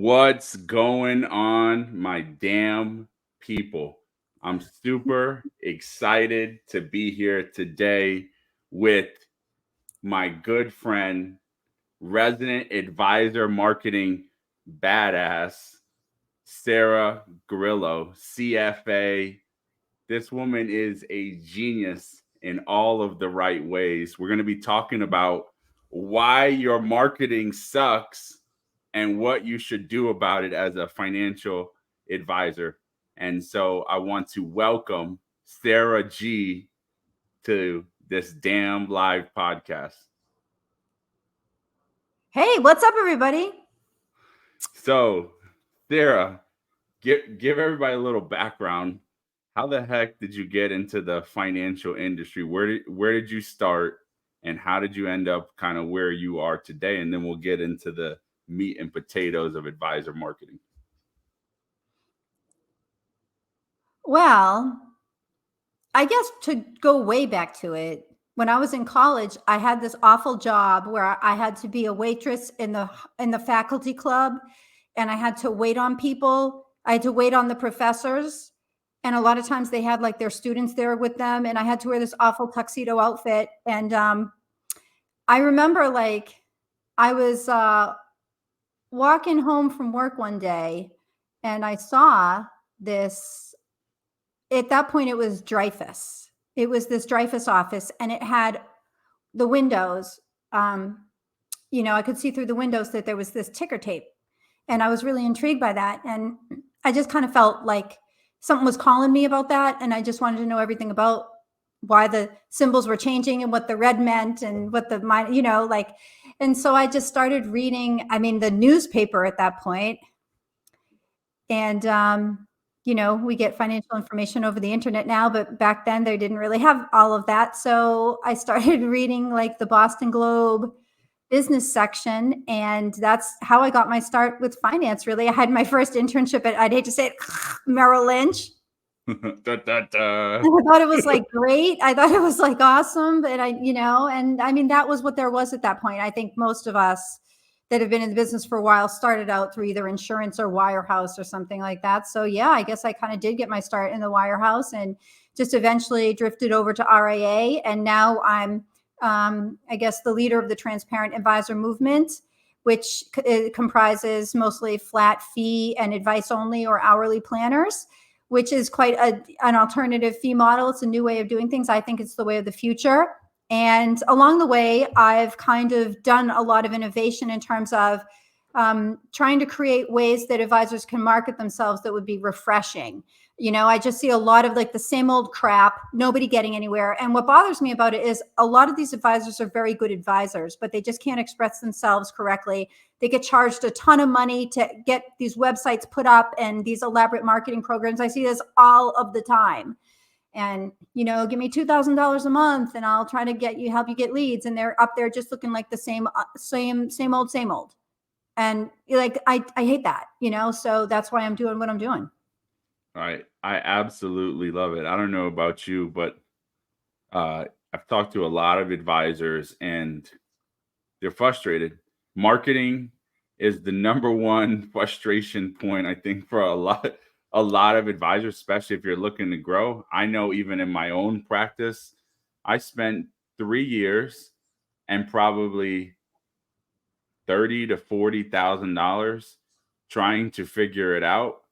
What's going on, my damn people? I'm super excited to be here today with my good friend, resident advisor marketing badass, Sara Grillo, CFA. This woman is a genius in all of the right ways. We're going to be talking about why your marketing sucks and what you should do about it as a financial advisor. And so I want to welcome Sara G to this damn live podcast. Hey, what's up, everybody? So, Sara, give everybody a little background. How the heck did you get into the financial industry? Where did you start, and how did you end up kind of where you are today? And then we'll get into the meat and potatoes of advisor marketing. Well, I guess to go way back to it, when I was in college, I had this awful job where I had to be a waitress in the faculty club, and I had to wait on people. I had to wait on the professors, and a lot of times they had like their students there with them, and I had to wear this awful tuxedo outfit. And I remember like I was walking home from work one day, and I saw this. At that point, it was Dreyfus. It was this Dreyfus office, and it had the windows. I could see through the windows that there was this ticker tape, and I was really intrigued by that. And I just kind of felt like something was calling me about that, and I just wanted to know everything about why the symbols were changing and what the red meant and what the and so I just started reading. The newspaper at that point, and we get financial information over the internet now, but back then they didn't really have all of that. So I started reading like the Boston Globe business section, and that's how I got my start with finance. Really, I had my first internship at, I'd hate to say it, Merrill Lynch. I thought it was like great. I thought it was like awesome, but that was what there was at that point. I think most of us that have been in the business for a while started out through either insurance or wirehouse or something like that. So yeah, I guess I kind of did get my start in the wirehouse and just eventually drifted over to RIA. And now I'm, I guess, the leader of the Transparent Advisor movement, which comprises mostly flat fee and advice only or hourly planners, which is quite an alternative fee model. It's a new way of doing things. I think it's the way of the future. And along the way, I've kind of done a lot of innovation in terms of trying to create ways that advisors can market themselves that would be refreshing. I just see a lot of like the same old crap, nobody getting anywhere. And what bothers me about it is a lot of these advisors are very good advisors, but they just can't express themselves correctly. They get charged a ton of money to get these websites put up and these elaborate marketing programs. I see this all of the time. And, give me $2,000 a month and I'll try to help you get leads. And they're up there just looking like the same old. And like, I hate that, so that's why I'm doing what I'm doing. All right. I absolutely love it. I don't know about you, but I've talked to a lot of advisors and they're frustrated. Marketing is the number one frustration point, I think, for a lot of advisors, especially if you're looking to grow. I know even in my own practice, I spent 3 years and probably $30,000 to $40,000 trying to figure it out.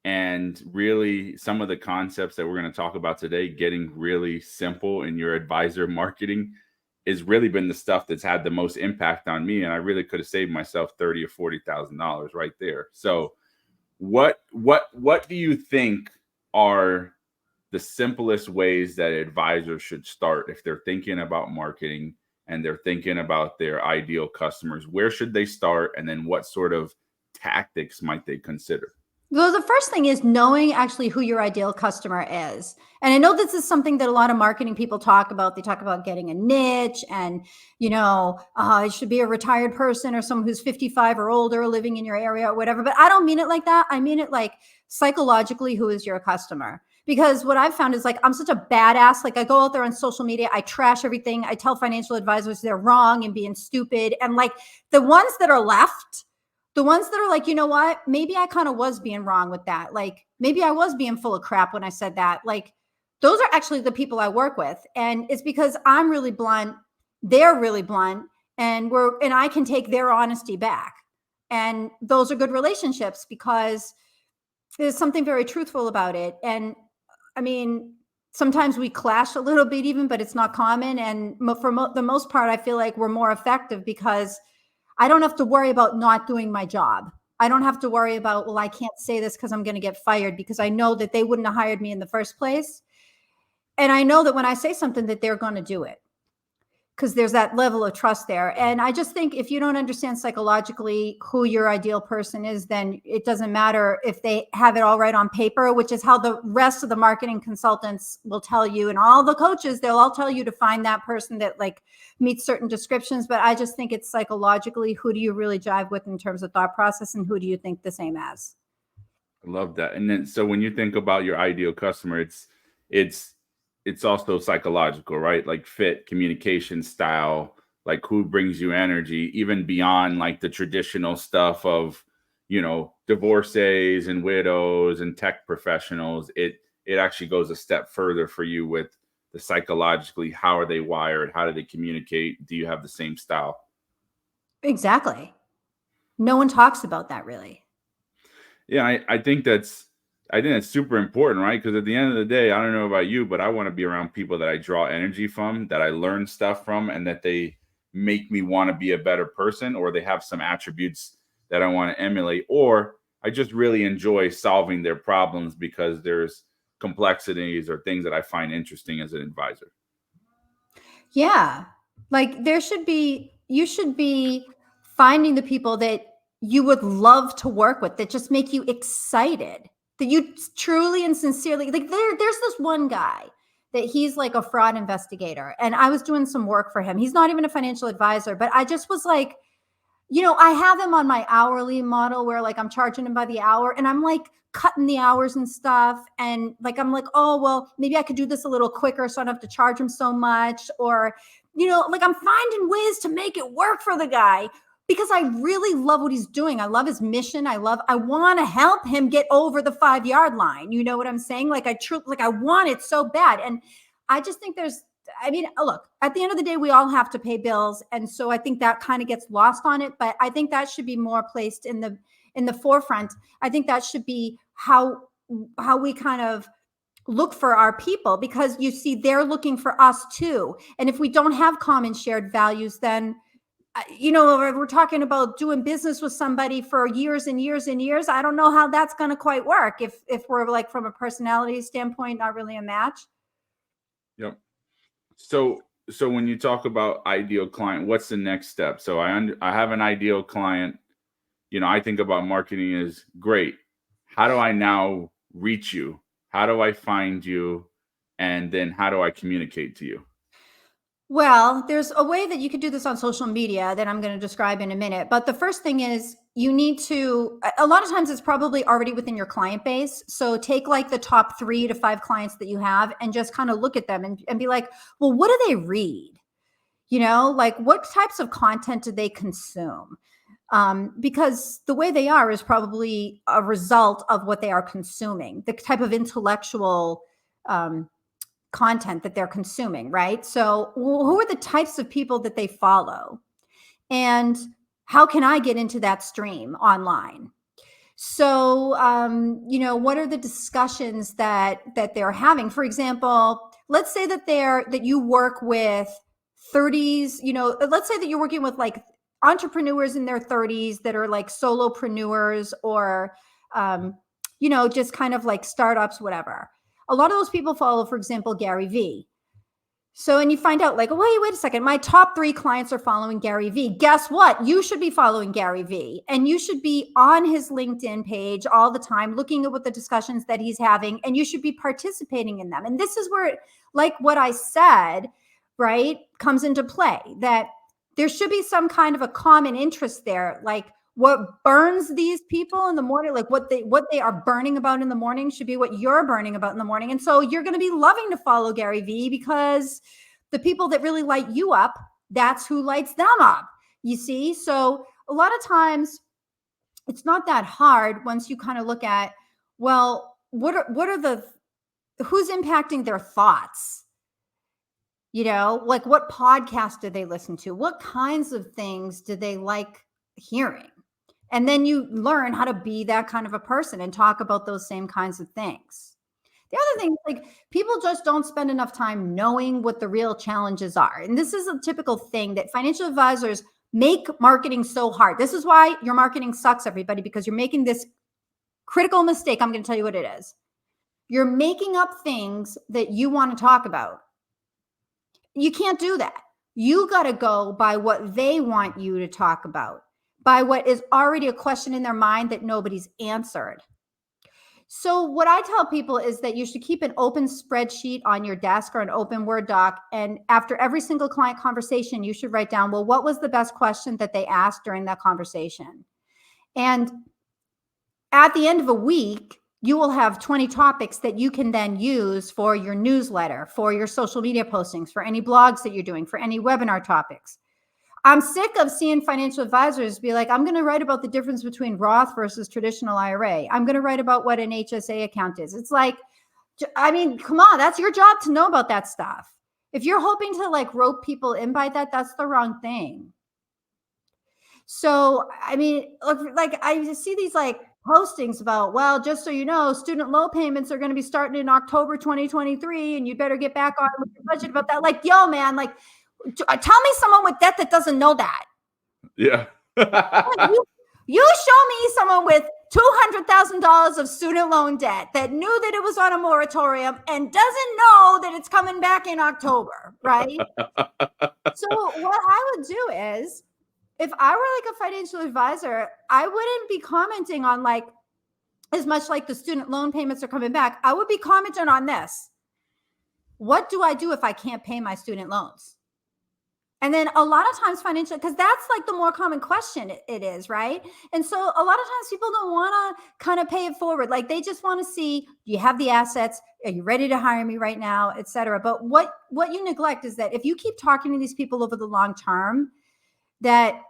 And really, some of the concepts that we're going to talk about today, getting really simple in your advisor marketing, has really been the stuff that's had the most impact on me. And I really could have saved myself $30,000 or $40,000 right there. So what do you think are the simplest ways that advisors should start if they're thinking about marketing and they're thinking about their ideal customers? Where should they start? And then what sort of tactics might they consider? Well, the first thing is knowing actually who your ideal customer is. And I know this is something that a lot of marketing people talk about. They talk about getting a niche and, it should be a retired person or someone who's 55 or older living in your area or whatever. But I don't mean it like that. I mean it like psychologically, who is your customer? Because what I've found is like, I'm such a badass. Like I go out there on social media, I trash everything. I tell financial advisors they're wrong and being stupid. And like the ones that are left, The ones that are like, you know what, maybe I kind of was being wrong with that. Like maybe I was being full of crap when I said that. Like those are actually the people I work with. And it's because I'm really blunt, they're really blunt, and I can take their honesty back. And those are good relationships because there's something very truthful about it. And I mean, sometimes we clash a little bit even, but it's not common. And for the most part, I feel like we're more effective because I don't have to worry about not doing my job. I don't have to worry about, well, I can't say this because I'm going to get fired, because I know that they wouldn't have hired me in the first place. And I know that when I say something that they're going to do it, because there's that level of trust there. And I just think if you don't understand psychologically who your ideal person is, then it doesn't matter if they have it all right on paper, which is how the rest of the marketing consultants will tell you. And all the coaches, they'll all tell you to find that person that like meets certain descriptions. But I just think it's psychologically, who do you really jive with in terms of thought process, and who do you think the same as? I love that. And then so when you think about your ideal customer, it's it's also psychological, right? Like fit, communication style, like who brings you energy, even beyond like the traditional stuff of, divorcees and widows and tech professionals. It actually goes a step further for you with the psychologically, how are they wired? How do they communicate? Do you have the same style? Exactly. No one talks about that really. Yeah, I think that's super important, right? Because at the end of the day, I don't know about you, but I want to be around people that I draw energy from, that I learn stuff from, and that they make me want to be a better person, or they have some attributes that I want to emulate, or I just really enjoy solving their problems because there's complexities or things that I find interesting as an advisor. Yeah. Like you should be finding the people that you would love to work with, that just make you excited, that you truly and sincerely like. There's this one guy that he's like a fraud investigator, and I was doing some work for him. He's not even a financial advisor, but I just was like, I have him on my hourly model where like I'm charging him by the hour, and I'm like cutting the hours and stuff. And like, I'm like, oh, well, maybe I could do this a little quicker so I don't have to charge him so much. Or, like I'm finding ways to make it work for the guy because I really love what he's doing. I love his mission. I want to help him get over the 5-yard line. You know what I'm saying? Like I want it so bad. And I just think look, at the end of the day, we all have to pay bills. And so I think that kind of gets lost on it. But I think that should be more placed in the forefront. I think that should be how we kind of look for our people, because you see, they're looking for us too. And if we don't have common shared values, then, we're talking about doing business with somebody for years and years and years. I don't know how that's going to quite work if we're like, from a personality standpoint, not really a match. Yep. So when you talk about ideal client, what's the next step? So I have an ideal client. I think about marketing as great. How do I now reach you? How do I find you? And then how do I communicate to you? Well, there's a way that you could do this on social media that I'm going to describe in a minute. But the first thing is, you need to, a lot of times it's probably already within your client base. So take like the top 3 to 5 clients that you have and just kind of look at them and be like, well, what do they read? Like what types of content do they consume? Because the way they are is probably a result of what they are consuming, the type of intellectual content that they're consuming, right? So who are the types of people that they follow? And how can I get into that stream online? So, what are the discussions that they're having? For example, let's say that you work with 30s, let's say that you're working with like entrepreneurs in their 30s that are like solopreneurs, or, just kind of like startups, whatever. A lot of those people follow, for example, Gary Vee. So, and you find out like, oh, wait a second, my top 3 clients are following Gary Vee. Guess what? You should be following Gary Vee, and you should be on his LinkedIn page all the time, looking at what the discussions that he's having, and you should be participating in them. And this is where, like what I said, right, comes into play, that there should be some kind of a common interest there. Like what burns these people in the morning, like what they are burning about in the morning should be what you're burning about in the morning. And so you're going to be loving to follow Gary Vee, because the people that really light you up, that's who lights them up, you see? So a lot of times it's not that hard once you kind of look at, well, what are who's impacting their thoughts? Like what podcast do they listen to? What kinds of things do they like hearing? And then you learn how to be that kind of a person and talk about those same kinds of things. The other thing, like people just don't spend enough time knowing what the real challenges are. And this is a typical thing that financial advisors make marketing so hard. This is why your marketing sucks, everybody, because you're making this critical mistake. I'm going to tell you what it is. You're making up things that you want to talk about. You can't do that. You got to go by what they want you to talk about, by what is already a question in their mind that nobody's answered. So what I tell people is that you should keep an open spreadsheet on your desk or an open Word doc. And after every single client conversation, you should write down, well, what was the best question that they asked during that conversation? And at the end of a week, you will have 20 topics that you can then use for your newsletter, for your social media postings, for any blogs that you're doing, for any webinar topics. I'm sick of seeing financial advisors be like, I'm going to write about the difference between Roth versus traditional IRA. I'm going to write about what an HSA account is. It's like, I mean, come on, that's your job to know about that stuff. If you're hoping to like rope people in by that, that's the wrong thing. So, I mean, like I see these like postings about, well, just so you know, student loan payments are going to be starting in October 2023, and you better get back on with your budget about that. Like, yo, man, like, tell me someone with debt that doesn't know that. Yeah. you show me someone with $200,000 of student loan debt that knew that it was on a moratorium and doesn't know that it's coming back in October, right? So what I would do is, if I were like a financial advisor, I wouldn't be commenting on like as much like the student loan payments are coming back. I would be commenting on this. What do I do if I can't pay my student loans? And then a lot of times financial, because that's like the more common question it is, right? And so a lot of times people don't want to kind of pay it forward. Like they just want to see, do you have the assets? Are you ready to hire me right now, et cetera? But what you neglect is that if you keep talking to these people over the long term, that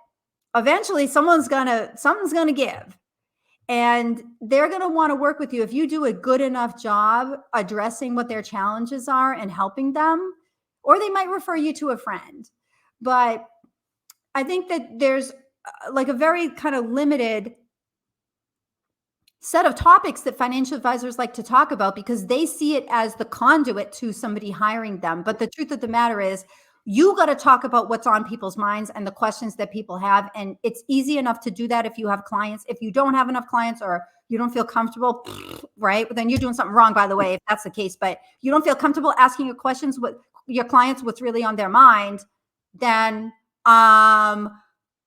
eventually something's gonna give. And they're going to want to work with you if you do a good enough job addressing what their challenges are and helping them, or they might refer you to a friend. But I think that there's like a very kind of limited set of topics that financial advisors like to talk about because they see it as the conduit to somebody hiring them. But the truth of the matter is, you got to talk about what's on people's minds and the questions that people have. And it's easy enough to do that if you have clients. If you don't have enough clients or you don't feel comfortable, right? Then you're doing something wrong, by the way, if that's the case. But you don't feel comfortable asking your questions with your clients, what's really on their mind, then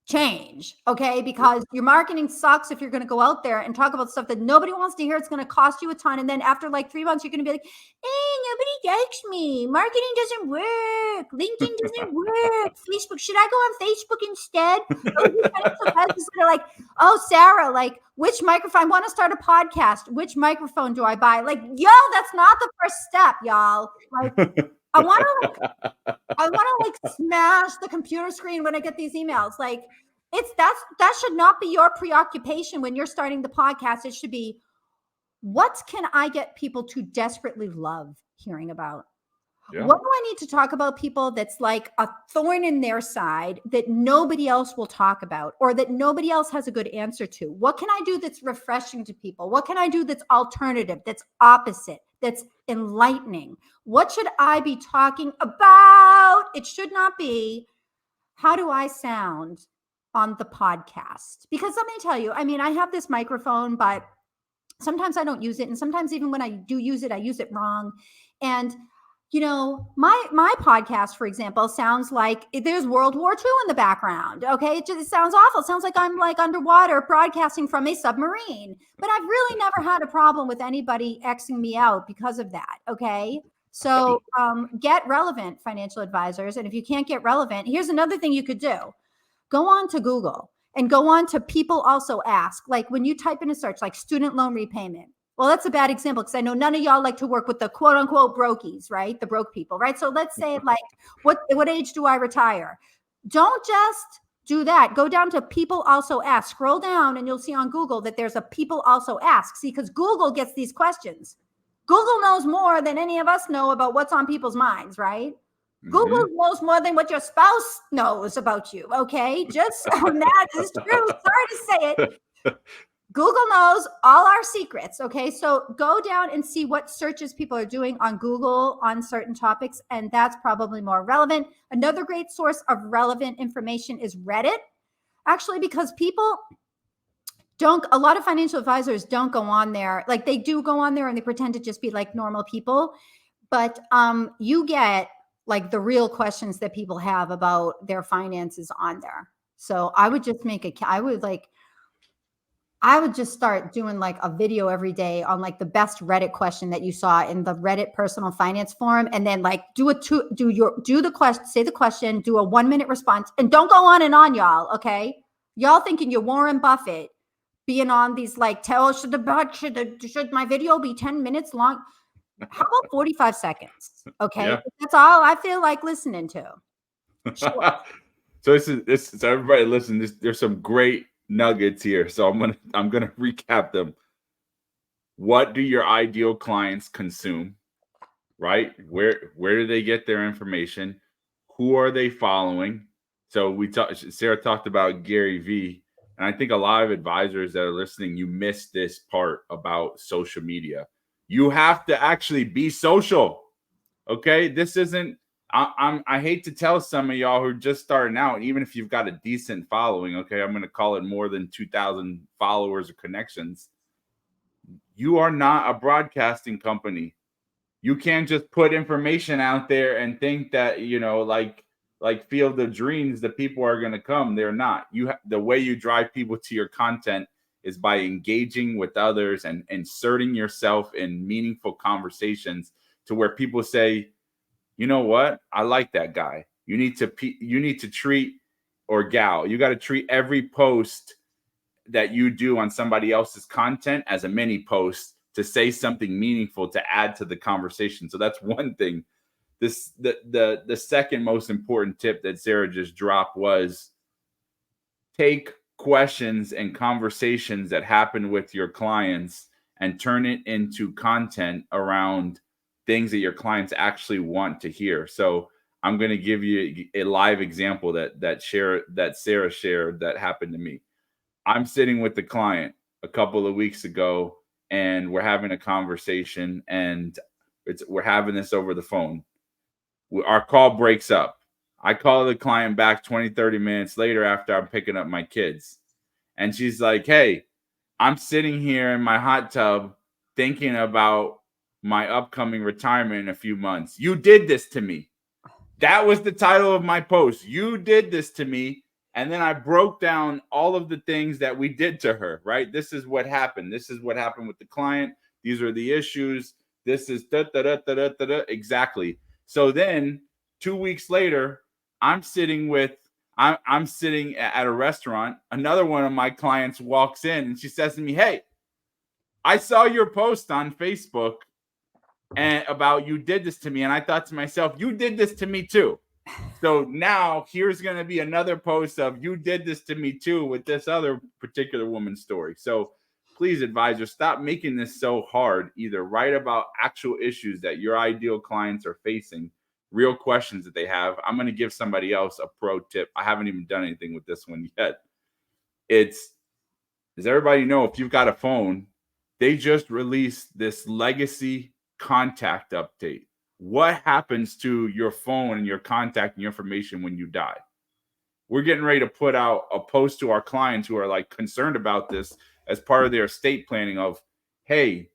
change, okay? Because your marketing sucks if you're going to go out there and talk about stuff that nobody wants to hear. It's going to cost you a ton. And then after like 3 months, you're going to be like, hey, nobody likes me. Marketing doesn't work. LinkedIn doesn't work. Facebook, should I go on Facebook instead? They're like, oh, Sara, like which microphone? I want to start a podcast. Which microphone do I buy? Like, yo, that's not the first step, y'all. Like, I want to like smash the computer screen when I get these emails. Like that should not be your preoccupation when you're starting the podcast. It should be, what can I get people to desperately love hearing about? Yeah. What do I need to talk about people that's like a thorn in their side that nobody else will talk about or that nobody else has a good answer to? What can I do that's refreshing to people? What can I do that's alternative, that's opposite, that's enlightening? What should I be talking about? It should not be, how do I sound on the podcast? Because let me tell you, I mean, I have this microphone, but sometimes I don't use it. And sometimes even when I do use it, I use it wrong. And you know, my podcast, for example, sounds like there's World War II in the background. Okay. It just sounds awful. It sounds like I'm like underwater broadcasting from a submarine, but I've really never had a problem with anybody Xing me out because of that. Okay. So get relevant, financial advisors. And if you can't get relevant, here's another thing you could do. Go on to Google and go on to people also ask, like when you type in a search, like student loan repayment. Well, that's a bad example because I know none of y'all like to work with the quote unquote brokies, right? The broke people, right? So let's say like, what age do I retire? Don't just do that. Go down to people also ask. Scroll down and you'll see on Google that there's a people also ask. See, because Google gets these questions. Google knows more than any of us know about what's on people's minds, right? Google knows more than what your spouse knows about you. Okay. Just that is true. Sorry to say it. Google knows all our secrets. Okay. So go down and see what searches people are doing on Google on certain topics. And that's probably more relevant. Another great source of relevant information is Reddit, actually, because people a lot of financial advisors don't go on there. Like they do go on there and they pretend to just be like normal people. But you get like the real questions that people have about their finances on there. So I would just I would just start doing like a video every day on like the best Reddit question that you saw in the Reddit personal finance forum. And then like say the question, do a 1 minute response, and don't go on and on, y'all. Okay. Y'all thinking you're Warren Buffett being on these like, should my video be 10 minutes long? How about 45 seconds? Okay. Yeah. That's all I feel like listening to. Sure. So so everybody listen, there's some great nuggets here. So I'm gonna recap them. What do your ideal clients consume? Right? Where do they get their information? Who are they following? So Sara talked about Gary Vee, and I think a lot of advisors that are listening, you missed this part about social media. You have to actually be social. Okay, this isn't. I hate to tell some of y'all who are just starting out, even if you've got a decent following. Okay, I'm going to call it more than 2,000 followers or connections. You are not a broadcasting company. You can't just put information out there and think that like Field of Dreams, the people are going to come. They're not. The way you drive people to your content is by engaging with others and inserting yourself in meaningful conversations to where people say, you know what? I like that guy. You need to treat, or gal, you got to treat every post that you do on somebody else's content as a mini post to say something meaningful to add to the conversation. So that's one thing. The second most important tip that Sara just dropped was take questions and conversations that happen with your clients and turn it into content around things that your clients actually want to hear. So I'm going to give you a live example that Sara shared that happened to me. I'm sitting with the client a couple of weeks ago, and we're having a conversation, and we're having this over the phone. Our call breaks up. I call the client back 20, 30 minutes later after I'm picking up my kids. And she's like, hey, I'm sitting here in my hot tub thinking about my upcoming retirement in a few months. You did this to me. That was the title of my post. You did this to me. And then I broke down all of the things that we did to her, right? This is what happened. This is what happened with the client. These are the issues. This is exactly. So then 2 weeks later, I'm sitting at a restaurant. Another one of my clients walks in and she says to me, hey, I saw your post on Facebook and about you did this to me. And I thought to myself, you did this to me too. So now here's going to be another post of you did this to me too with this other particular woman's story. So please, advisors, stop making this so hard. Either write about actual issues that your ideal clients are facing, real questions that they have. I'm going to give somebody else a pro tip. I haven't even done anything with this one yet. Does everybody know, if you've got a phone, they just released this legacy contact update. What happens to your phone and your contact and your information when you die? We're getting ready to put out a post to our clients who are like concerned about this as part of their estate planning of, hey,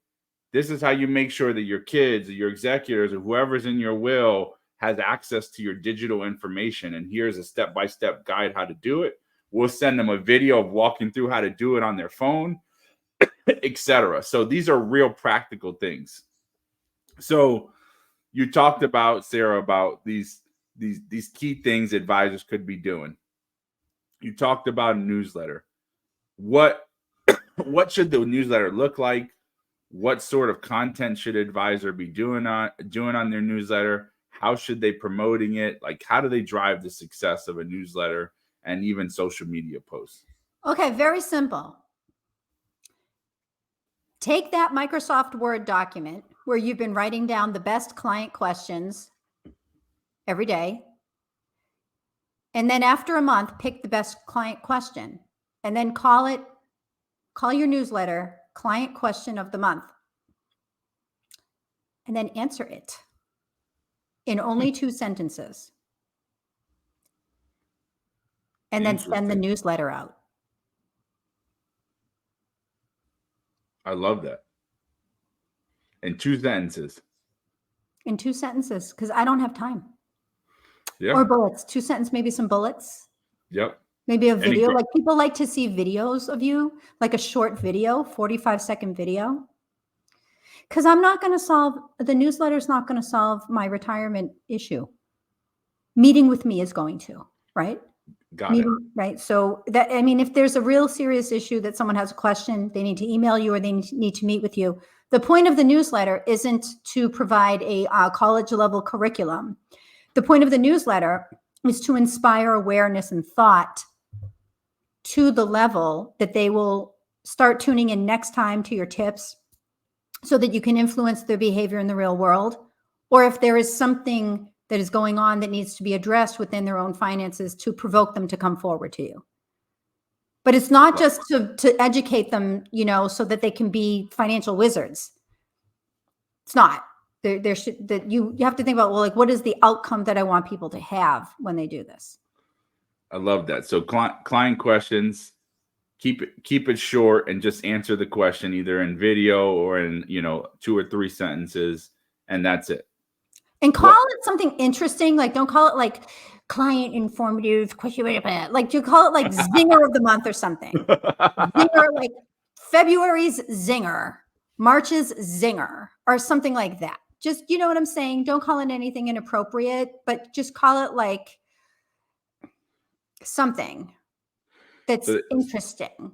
this is how you make sure that your kids or your executors or whoever's in your will has access to your digital information. And here's a step-by-step guide how to do it. We'll send them a video of walking through how to do it on their phone, etc. So these are real practical things. So you talked about, Sara, about these key things advisors could be doing. You talked about a newsletter. What should the newsletter look like? What sort of content should advisor be doing on their newsletter? How should they promoting it? Like, how do they drive the success of a newsletter? and even social media posts? Okay, very simple. Take that Microsoft Word document where you've been writing down the best client questions every day. And then after a month, pick the best client question and then call your newsletter Client Question of the Month. And then answer it in only 2 sentences. And then send the newsletter out. I love that. In 2 sentences. In 2 sentences, because I don't have time. Yeah. Or bullets. 2 sentences, maybe some bullets. Yep. Maybe a video. Like people like to see videos of you, like a short video, 45-second video. Because the newsletter's not going to solve my retirement issue. Meeting with me is going to, right? Got it. Right. So if there's a real serious issue that someone has a question, they need to email you or they need to meet with you. The point of the newsletter isn't to provide a college level curriculum. The point of the newsletter is to inspire awareness and thought to the level that they will start tuning in next time to your tips so that you can influence their behavior in the real world. Or if there is something that is going on that needs to be addressed within their own finances, to provoke them to come forward to you. But it's not just to educate them, so that they can be financial wizards. It's not. You have to think about, what is the outcome that I want people to have when they do this? I love that. So client questions, keep it short and just answer the question either in video or in 2 or 3 sentences, and that's it. And call it something interesting. Like, don't call it like client informative question. Like, you call it like zinger of the month or something. Zinger, like February's zinger, March's zinger, or something like that. Just, you know what I'm saying? Don't call it anything inappropriate, but just call it like something that's interesting.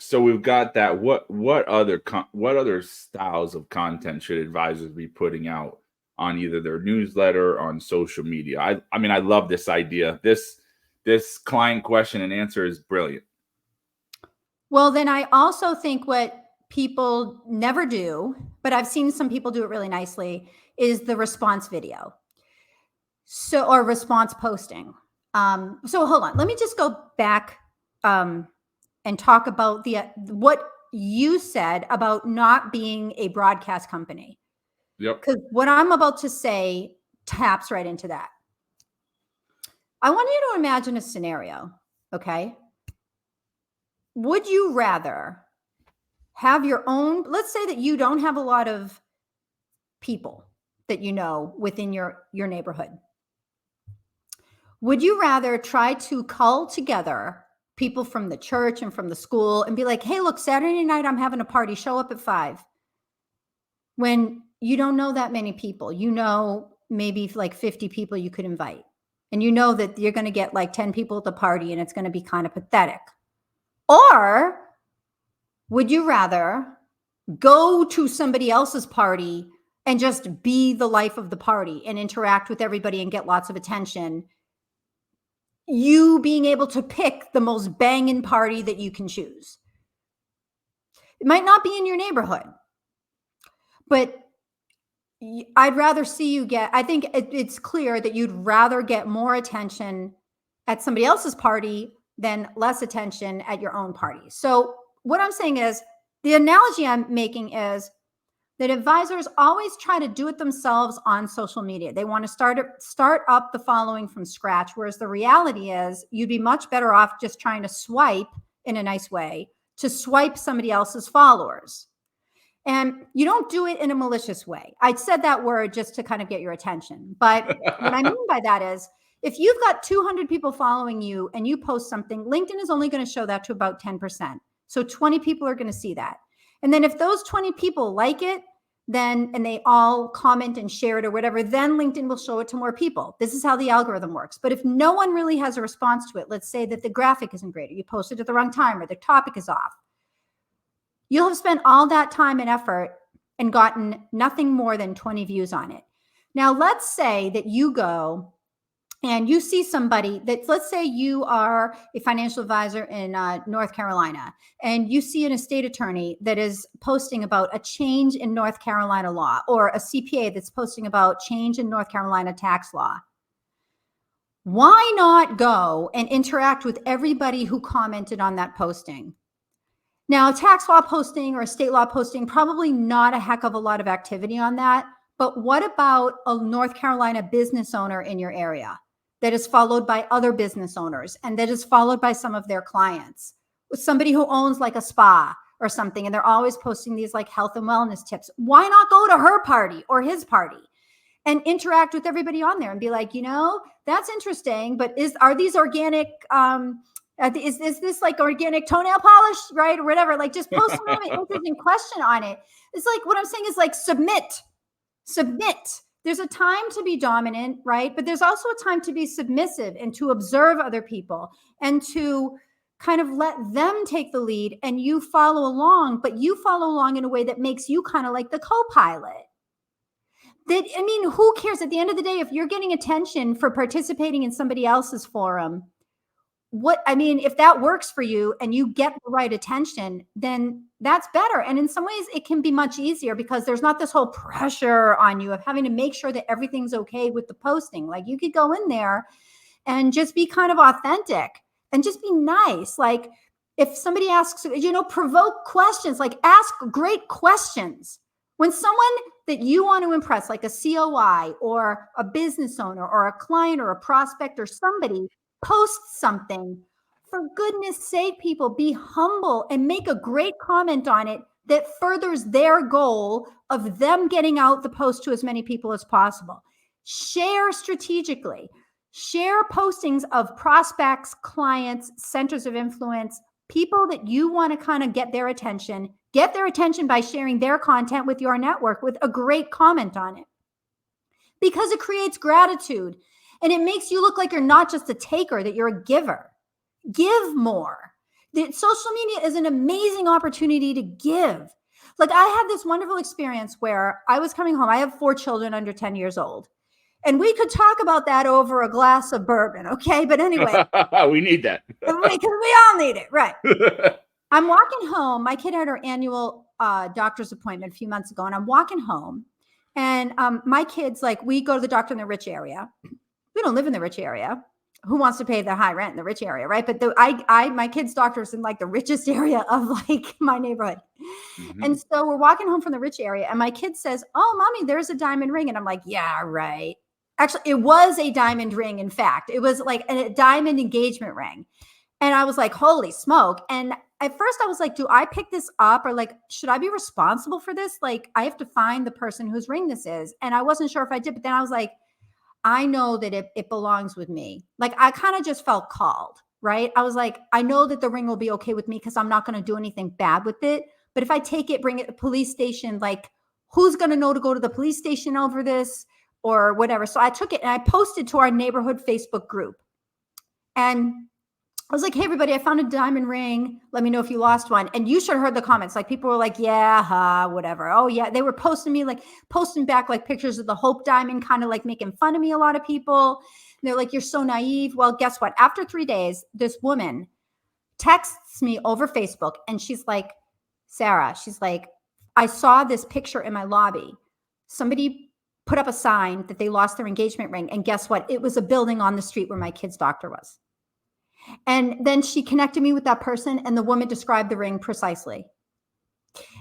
So we've got that. What other styles of content should advisors be putting out on either their newsletter or on social media? I love this idea. This client question and answer is brilliant. Well, then I also think what people never do, but I've seen some people do it really nicely, is the response video. Or response posting. So hold on, let me just go back and talk about what you said about not being a broadcast company. Yep. Because what I'm about to say taps right into that. I want you to imagine a scenario, okay? Would you rather have your own, let's say that you don't have a lot of people that you know within your neighborhood. Would you rather try to cull together people from the church and from the school and be like, hey, look, Saturday night, I'm having a party, show up at 5. When you don't know that many people, maybe like 50 people you could invite. And you know that you're going to get like 10 people at the party and it's going to be kind of pathetic. Or would you rather go to somebody else's party and just be the life of the party and interact with everybody and get lots of attention? You being able to pick the most banging party that you can choose. It might not be in your neighborhood, but I'd rather see you I think it's clear that you'd rather get more attention at somebody else's party than less attention at your own party. So what I'm saying is, the analogy I'm making is that advisors always try to do it themselves on social media. They want to start up the following from scratch, whereas the reality is you'd be much better off just trying to swipe in a nice way to swipe somebody else's followers. And you don't do it in a malicious way. I said that word just to kind of get your attention. But what I mean by that is, if you've got 200 people following you and you post something, LinkedIn is only going to show that to about 10%. So 20 people are going to see that. And then if those 20 people like it, and they all comment and share it or whatever, then LinkedIn will show it to more people. This is how the algorithm works. But if no one really has a response to it, let's say that the graphic isn't great, or you posted at the wrong time, or the topic is off, you'll have spent all that time and effort and gotten nothing more than 20 views on it. Now, let's say that you go and you see somebody that, let's say you are a financial advisor in North Carolina, and you see an estate attorney that is posting about a change in North Carolina law, or a CPA that's posting about change in North Carolina tax law. Why not go and interact with everybody who commented on that posting? Now, tax law posting or state law posting, probably not a heck of a lot of activity on that. But what about a North Carolina business owner in your area that is followed by other business owners and that is followed by some of their clients? With somebody who owns like a spa or something, and they're always posting these like health and wellness tips. Why not go to her party or his party and interact with everybody on there and be like, that's interesting, but are these organic, is this like organic toenail polish, right? Or whatever, like just post some kind of interesting question on it. It's like, what I'm saying is like, submit. There's a time to be dominant, right? But there's also a time to be submissive and to observe other people and to kind of let them take the lead, and you follow along, but you follow along in a way that makes you kind of like the co-pilot. Who cares? At the end of the day, if you're getting attention for participating in somebody else's forum, if that works for you and you get the right attention, then that's better. And in some ways it can be much easier because there's not this whole pressure on you of having to make sure that everything's okay with the posting. Like, you could go in there and just be kind of authentic and just be nice. Like, if somebody asks, provoke questions, like ask great questions. When someone that you want to impress, like a COI or a business owner or a client or a prospect or somebody, post something, for goodness sake, people, be humble and make a great comment on it that furthers their goal of them getting out the post to as many people as possible. Share strategically. Share postings of prospects, clients, centers of influence, people that you want to kind of get their attention. Get their attention by sharing their content with your network with a great comment on it, because it creates gratitude. And it makes you look like you're not just a taker, that you're a giver. Give more. Social media is an amazing opportunity to give. Like, I had this wonderful experience where I was coming home. I have 4 children under 10 years old. And we could talk about that over a glass of bourbon, okay? But anyway. We need that. Because we all need it, right? I'm walking home. My kid had her annual doctor's appointment a few months ago, and I'm walking home. And my kids, like, we go to the doctor in the rich area. We don't live in the rich area. Who wants to pay the high rent in the rich area, right? But my kid's doctor's in like the richest area of like my neighborhood. Mm-hmm. And so we're walking home from the rich area, and my kid says, "Oh, mommy, there's a diamond ring." And I'm like, "Yeah, right." Actually, it was a diamond ring. In fact, it was like a diamond engagement ring. And I was like, holy smoke. And at first I was like, do I pick this up, or like, should I be responsible for this? Like, I have to find the person whose ring this is. And I wasn't sure if I did, but then I was like, I know that it belongs with me. Like, I kind of just felt called, right? I was like, I know that the ring will be okay with me because I'm not going to do anything bad with it. But if I take it, bring it to the police station, like, who's going to know to go to the police station over this or whatever? So I took it and I posted to our neighborhood Facebook group. And I was like, hey, everybody, I found a diamond ring. Let me know if you lost one. And you should have heard the comments. Like, people were like, yeah, whatever. Oh, yeah. They were posting back like pictures of the Hope diamond, kind of like making fun of me, a lot of people. And they're like, you're so naive. Well, guess what? After 3 days, this woman texts me over Facebook, and she's like, Sara, she's like, I saw this picture in my lobby. Somebody put up a sign that they lost their engagement ring. And guess what? It was a building on the street where my kid's doctor was. And then she connected me with that person, and the woman described the ring precisely.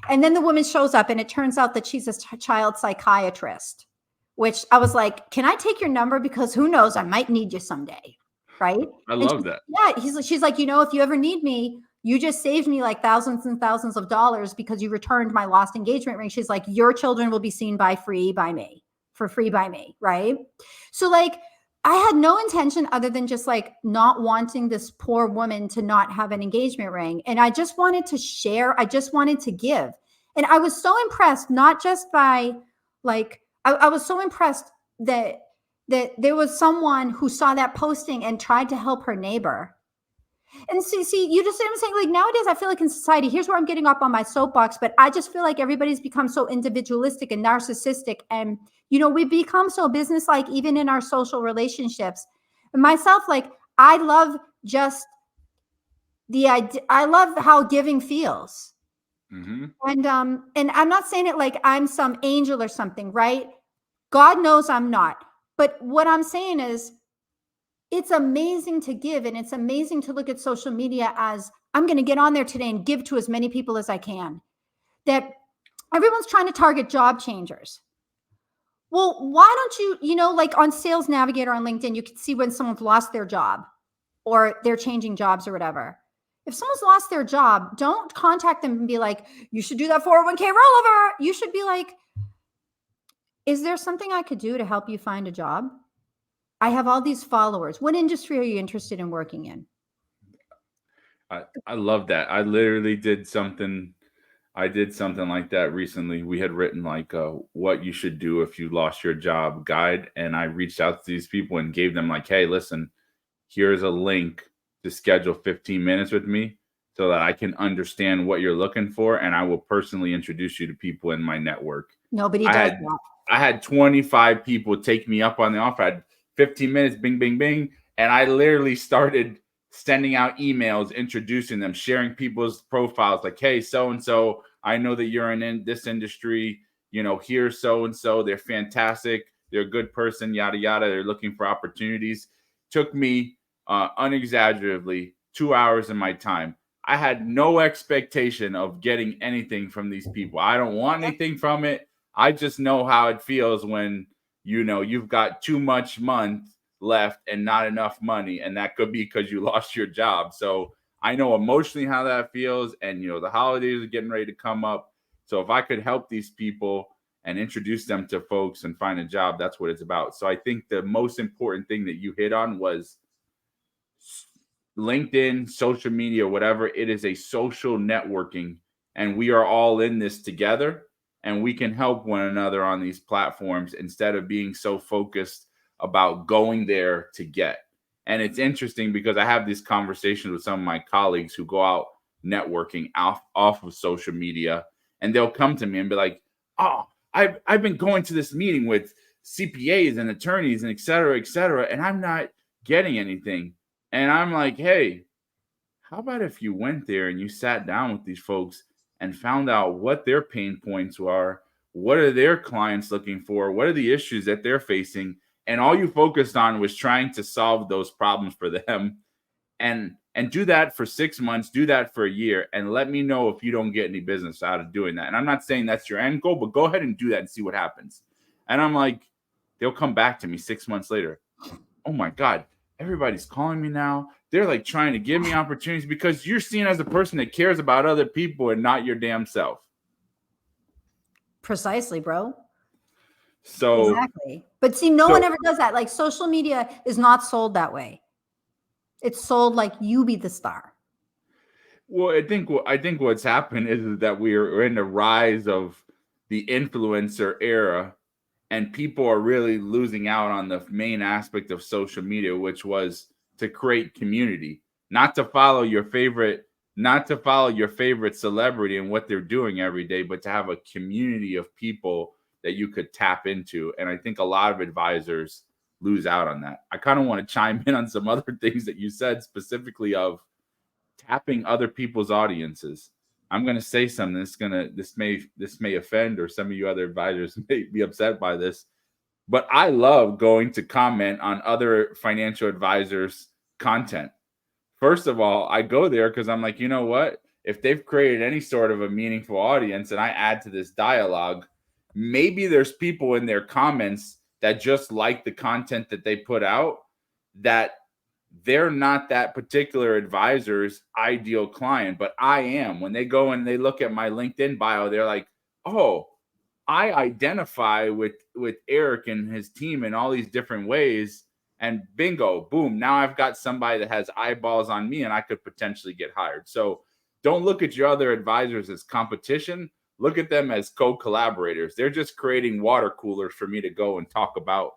And then the woman shows up, and it turns out that she's a child psychiatrist, which I was like, can I take your number? Because who knows, I might need you someday. Right. I love that. Yeah. She's like, if you ever need me, you just saved me like thousands and thousands of dollars because you returned my lost engagement ring. She's like, your children will be seen for free by me. Right. So like, I had no intention other than just like not wanting this poor woman to not have an engagement ring. And I just wanted to share. I just wanted to give. And I was so impressed, not just by like, I was so impressed that there was someone who saw that posting and tried to help her neighbor. And see, you just see what I'm saying? Like, nowadays, I feel like in society, here's where I'm getting up on my soapbox, but I just feel like everybody's become so individualistic and narcissistic. And, we've become so businesslike, even in our social relationships, And myself, like, I love just the idea. I love how giving feels. Mm-hmm. And I'm not saying it like I'm some angel or something, right? God knows I'm not. But what I'm saying is it's amazing to give, and it's amazing to look at social media as I'm going to get on there today and give to as many people as I can. That everyone's trying to target job changers. Well, why don't you, like on Sales Navigator on LinkedIn, you can see when someone's lost their job or they're changing jobs or whatever. If someone's lost their job, don't contact them and be like, you should do that 401k rollover. You should be like, is there something I could do to help you find a job? I have all these followers. What industry are you interested in working in? I love that. I literally did something. I did something like that recently. We had written like what you should do if you lost your job guide, and I reached out to these people and gave them like, hey, listen, here's a link to schedule 15 minutes with me so that I can understand what you're looking for, and I will personally introduce you to people in my network. Nobody I does had that. I had 25 people take me up on the offer. I had 15 minutes, bing, bing, bing. And I literally started sending out emails, introducing them, sharing people's profiles like, hey, so and so, I know that you're in this industry. Here's so and so. They're fantastic. They're a good person, yada, yada. They're looking for opportunities. Took me unexaggeratedly 2 hours of my time. I had no expectation of getting anything from these people. I don't want anything from it. I just know how it feels when you've got too much month left and not enough money, and that could be because you lost your job. So I know emotionally how that feels, and the holidays are getting ready to come up. So if I could help these people and introduce them to folks and find a job, that's what it's about. So I think the most important thing that you hit on was LinkedIn, social media, whatever. It is a social networking, and we are all in this together, and we can help one another on these platforms instead of being so focused about going there to get. And it's interesting because I have these conversations with some of my colleagues who go out networking off of social media, and they'll come to me and be like, oh, I've been going to this meeting with CPAs and attorneys and et cetera, and I'm not getting anything. And I'm like, hey, how about if you went there and you sat down with these folks and found out what their pain points are? What are their clients looking for? What are the issues that they're facing? And all you focused on was trying to solve those problems for them. And do that for 6 months, do that for a year, and let me know if you don't get any business out of doing that. And I'm not saying that's your end goal, but go ahead and do that and see what happens. And I'm like, they'll come back to me 6 months later. Oh my God, everybody's calling me now. They're like trying to give me opportunities because you're seen as a person that cares about other people and not your damn self. Precisely, bro. So, Exactly. But see, no one ever does that. Like social media is not sold that way. It's sold like you be the star. well, I think what's happened is that we're in the rise of the influencer era, and people are really losing out on the main aspect of social media, which was to create community, not to follow your favorite, not to follow your favorite celebrity and what they're doing every day, but to have a community of people that you could tap into. And I think a lot of advisors lose out on that. I kind of want to chime in on some other things that you said, specifically of tapping other people's audiences. I'm going to say something. This may offend, or some of you other advisors may be upset by this, but I love going to comment on other financial advisors' content. First of all, I go there because I'm like, you know what? If they've created any sort of a meaningful audience and I add to this dialogue, maybe there's people in their comments that just like the content that they put out, that they're not that particular advisor's ideal client, but I am. When they go and they look at my LinkedIn bio, they're like, oh, I identify with Eric and his team in all these different ways, and bingo, boom, now I've got somebody that has eyeballs on me and I could potentially get hired. So don't look at your other advisors as competition. Look at them as co-collaborators. They're just creating water coolers for me to go and talk about,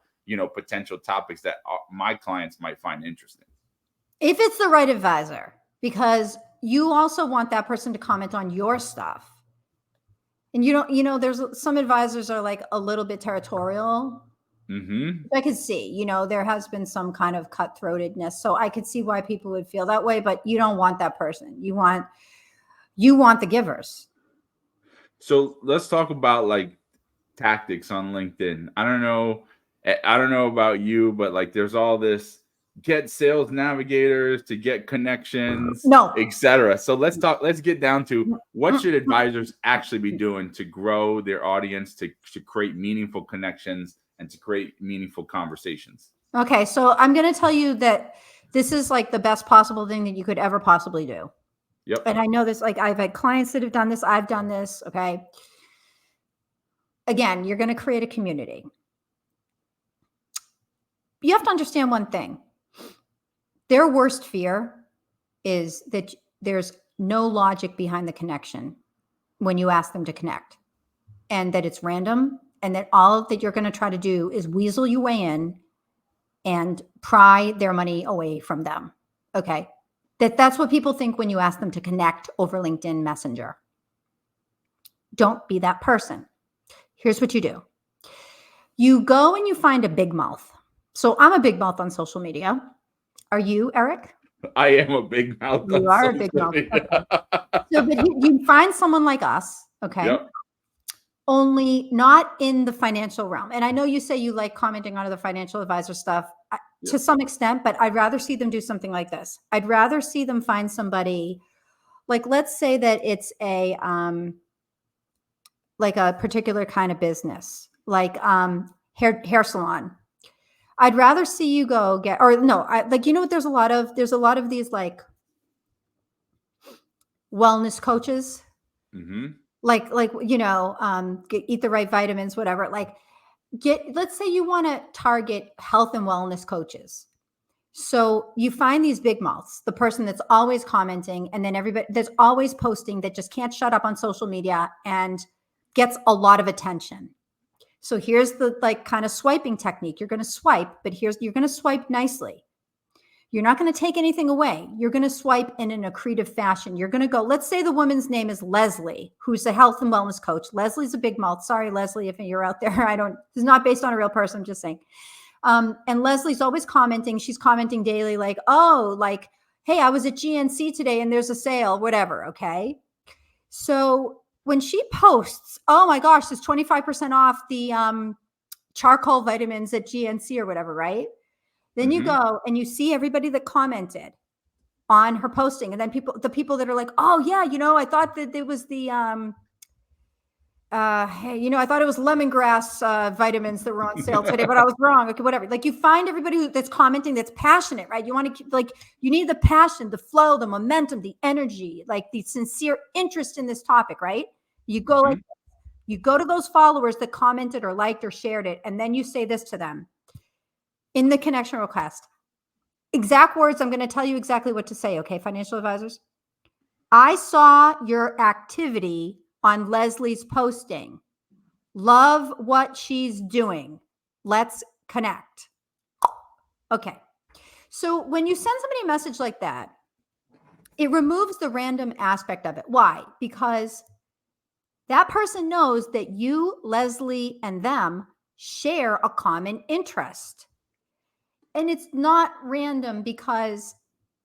potential topics that my clients might find interesting. If it's the right advisor, because you also want that person to comment on your stuff. And there's some advisors are like a little bit territorial. Mm-hmm. I could see, there has been some kind of cutthroatedness. So I could see why people would feel that way, but you don't want that person. You want the givers. So let's talk about like tactics on LinkedIn. I don't know about you, but like there's all this get sales navigators to get connections, No. etc. So let's get down to what should advisors actually be doing to grow their audience, to create meaningful connections and to create meaningful conversations. Okay, so I'm going to tell you that this is like the best possible thing that you could ever possibly do. Yep. And I know this, like I've had clients that have done this. I've done this. Okay. Again, you're going to create a community. You have to understand one thing. Their worst fear is that there's no logic behind the connection when you ask them to connect, and that it's random, and that all that you're going to try to do is weasel your way in and pry their money away from them. Okay. That's what people think when you ask them to connect over LinkedIn Messenger. Don't be that person. Here's what you do. You go and you find a big mouth. So I'm a big mouth on social media. Are you, Eric? I am a big mouth. You are a big mouth. Okay. So, but you find someone like us, okay? Yep. Only not in the financial realm. And I know you say you like commenting on the financial advisor stuff to some extent, but I'd rather see them do something like this. I'd rather see them find somebody, like let's say that it's a like a particular kind of business, like hair salon. I'd rather see you go get, or no, like, what, there's a lot of these like wellness coaches, like, eat the right vitamins, whatever. Like let's say you want to target health and wellness coaches. So you find these big mouths, the person that's always commenting, and then everybody that's always posting, that just can't shut up on social media and gets a lot of attention. So here's the like kind of swiping technique. You're going to swipe, but you're going to swipe nicely. You're not going to take anything away. You're going to swipe in an accretive fashion. You're going to go, let's say the woman's name is Leslie, who's a health and wellness coach. Leslie's a big mouth. Sorry, Leslie, if you're out there. This is not based on a real person. I'm just saying. And Leslie's always commenting. She's commenting daily, like, oh, like, hey, I was at GNC today and there's a sale, whatever. Okay. So when she posts, oh my gosh, there's 25% off the charcoal vitamins at GNC or whatever, right? Then you go and you see everybody that commented on her posting. And then the people that are like, oh yeah, I thought that it was the, hey, I thought it was lemongrass vitamins that were on sale today, but I was wrong. Okay, whatever. Like you find everybody that's commenting that's passionate, right? You want to you need the passion, the flow, the momentum, the energy, like the sincere interest in this topic, right? You go you go to those followers that commented or liked or shared it, and then you say this to them in the connection request. Exact words, I'm going to tell you exactly what to say, okay, financial advisors? I saw your activity on Leslie's posting. Love what she's doing. Let's connect. Okay. So when you send somebody a message like that, it removes the random aspect of it. Why? Because that person knows that you, Leslie, and them share a common interest. And it's not random because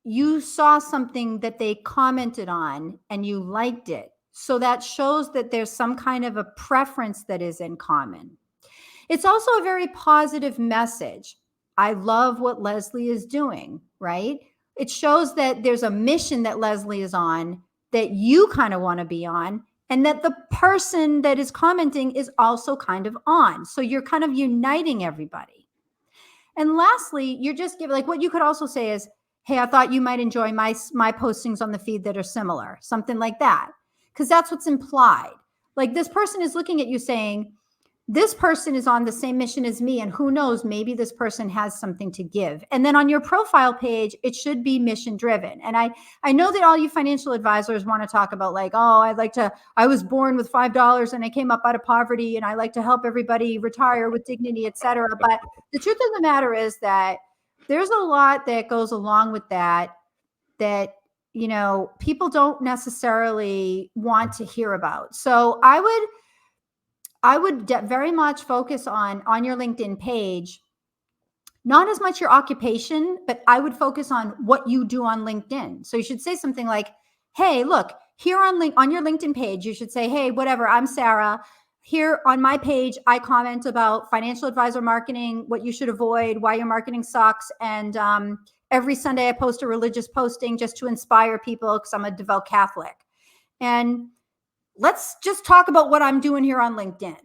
you saw something that they commented on and you liked it. So that shows that there's some kind of a preference that is in common. It's also a very positive message. I love what Leslie is doing, right? It shows that there's a mission that Leslie is on that you kind of want to be on, and that the person that is commenting is also kind of on. So you're kind of uniting everybody. And lastly, you're just giving, like, what you could also say is, hey, I thought you might enjoy my postings on the feed that are similar, something like that. Because that's what's implied. Like this person is looking at you saying, this person is on the same mission as me, and who knows, maybe this person has something to give. And then on your profile page, it should be mission driven. And I know that all you financial advisors want to talk about, like, oh, I was born with $5 and I came up out of poverty and I like to help everybody retire with dignity, et cetera. But the truth of the matter is that there's a lot that goes along with that people don't necessarily want to hear about. So I I would very much focus on your LinkedIn page, not as much your occupation, but I would focus on what you do on LinkedIn. So you should say something like, hey, look, here on your LinkedIn page, you should say, hey, whatever, I'm Sara. Here on my page, I comment about financial advisor marketing, what you should avoid, why your marketing sucks. And every Sunday I post a religious posting just to inspire people because I'm a devout Catholic. And let's just talk about what I'm doing here on LinkedIn,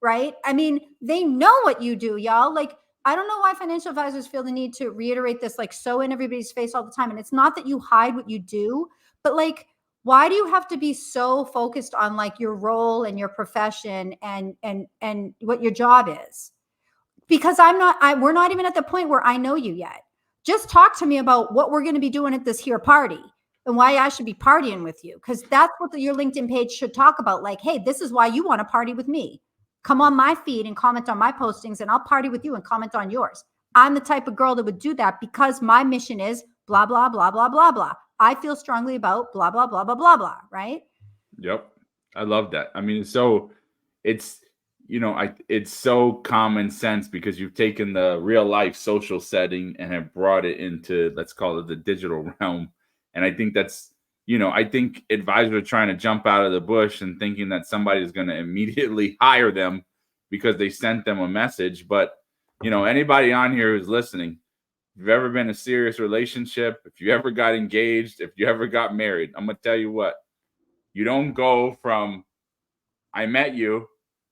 right? I mean, they know what you do, y'all. Like, I don't know why financial advisors feel the need to reiterate this like so in everybody's face all the time. And it's not that you hide what you do, but like, why do you have to be so focused on like your role and your profession and what your job is? Because we're not even at the point where I know you yet. Just talk to me about what we're going to be doing at this here party and why I should be partying with you. Because that's what your LinkedIn page should talk about. Like, hey, this is why you want to party with me. Come on my feed and comment on my postings, and I'll party with you and comment on yours. I'm the type of girl that would do that because my mission is blah, blah, blah, blah, blah, blah. I feel strongly about blah, blah, blah, blah, blah, blah, right? Yep. I love that. I mean, it's it's so common sense because you've taken the real life social setting and have brought it into, let's call it, the digital realm. And I think I think advisors are trying to jump out of the bush and thinking that somebody is going to immediately hire them because they sent them a message. But, anybody on here who's listening, if you've ever been in a serious relationship, if you ever got engaged, if you ever got married, I'm going to tell you what, you don't go from I met you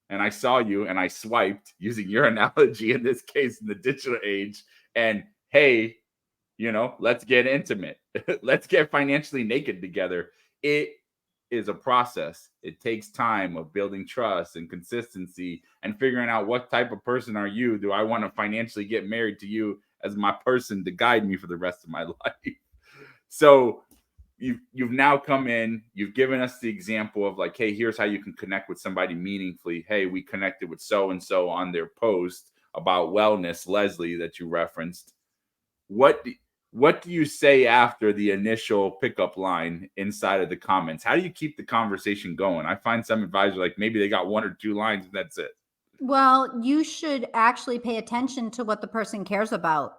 and I saw you and I swiped, using your analogy in this case in the digital age, and hey, let's get intimate. Let's get financially naked together. It is a process. It takes time of building trust and consistency and figuring out what type of person are you? Do I want to financially get married to you as my person to guide me for the rest of my life? So you've now come in, you've given us the example of like, hey, here's how you can connect with somebody meaningfully. Hey, we connected with so and so on their post about wellness, Leslie, that you referenced. What do you say after the initial pickup line inside of the comments? How do you keep the conversation going? I find some advisors like maybe they got one or two lines and that's it. Well, you should actually pay attention to what the person cares about.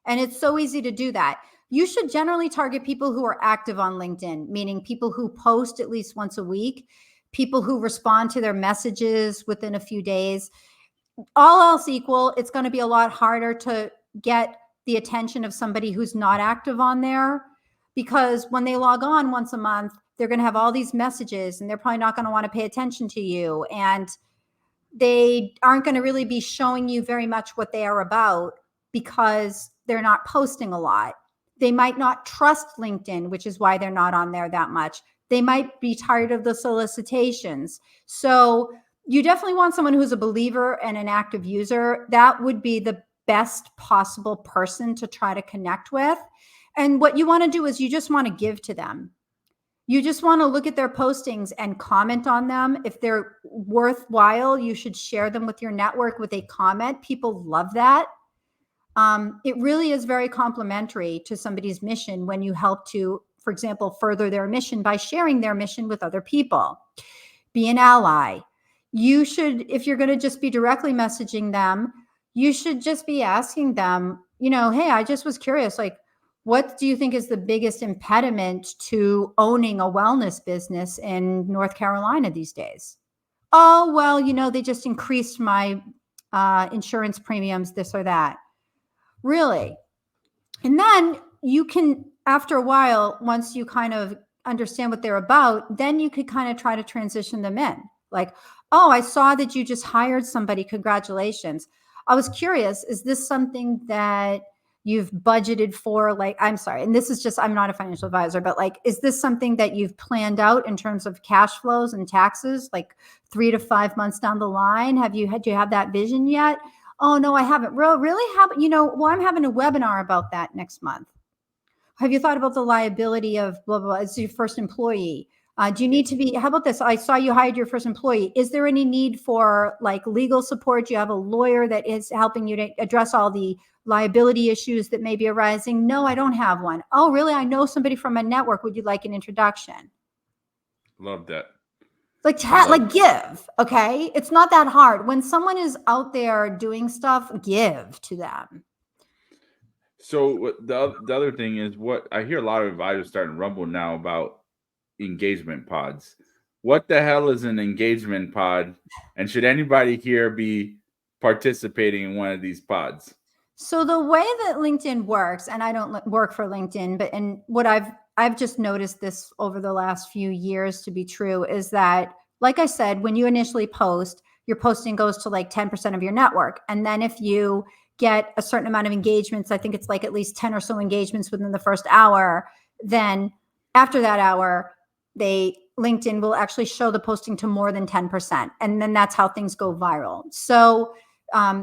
And it's so easy to do that. You should generally target people who are active on LinkedIn, meaning people who post at least once a week, people who respond to their messages within a few days. All else equal, it's going to be a lot harder to get the attention of somebody who's not active on there, because when they log on once a month, they're going to have all these messages and they're probably not going to want to pay attention to you. And they aren't going to really be showing you very much what they are about because they're not posting a lot. They might not trust LinkedIn, which is why they're not on there that much. They might be tired of the solicitations. So you definitely want someone who's a believer and an active user. That would be the best possible person to try to connect with. And what you want to do is you just want to give to them. You just want to look at their postings and comment on them. If they're worthwhile, you should share them with your network with a comment. People love that. It really is very complimentary to somebody's mission when you help to, for example, further their mission by sharing their mission with other people. Be an ally. You should, if you're going to just be directly messaging them, you should just be asking them, hey, I just was curious, like, what do you think is the biggest impediment to owning a wellness business in North Carolina these days? Oh, well, they just increased my insurance premiums, this or that. Really? And then you can, after a while, once you kind of understand what they're about, then you could kind of try to transition them in. Like, oh, I saw that you just hired somebody. Congratulations. I was curious, is this something that you've budgeted for? Like, I'm sorry, and this is just, I'm not a financial advisor, but like, is this something that you've planned out in terms of cash flows and taxes, like 3 to 5 months down the line? Do you have that vision yet? Oh, no, I haven't. Really? Well, I'm having a webinar about that next month. Have you thought about the liability of blah, blah, blah? It's your first employee. Do you need to be, how about this? I saw you hired your first employee. Is there any need for like legal support? Do you have a lawyer that is helping you to address all the liability issues that may be arising? No, I don't have one. Oh, really? I know somebody from my network. Would you like an introduction? Love that. Like give, okay? It's not that hard. When someone is out there doing stuff, give to them. So the other thing is, what I hear a lot of advisors starting to rumble now about engagement pods. What the hell is an engagement pod? And should anybody here be participating in one of these pods? So the way that LinkedIn works, and I don't work for LinkedIn, but and what I've just noticed this over the last few years to be true is that, like I said, when you initially post, your posting goes to like 10% of your network. And then if you get a certain amount of engagements, I think it's like at least 10 or so engagements within the first hour, then after that hour, LinkedIn will actually show the posting to more than 10%. And then that's how things go viral. So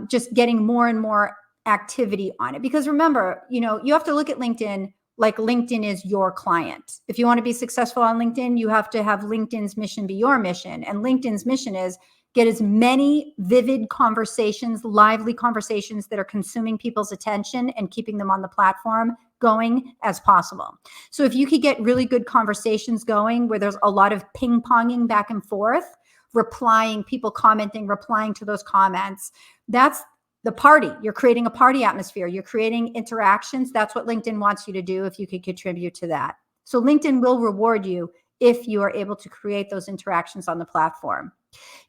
just getting more and more activity on it. Because remember, you have to look at LinkedIn like LinkedIn is your client. If you want to be successful on LinkedIn, you have to have LinkedIn's mission be your mission. And LinkedIn's mission is get as many vivid conversations, lively conversations that are consuming people's attention and keeping them on the platform going as possible. So if you could get really good conversations going where there's a lot of ping-ponging back and forth, replying, people commenting, replying to those comments, that's the party. You're creating a party atmosphere. You're creating interactions. That's what LinkedIn wants you to do if you could contribute to that. So LinkedIn will reward you if you are able to create those interactions on the platform.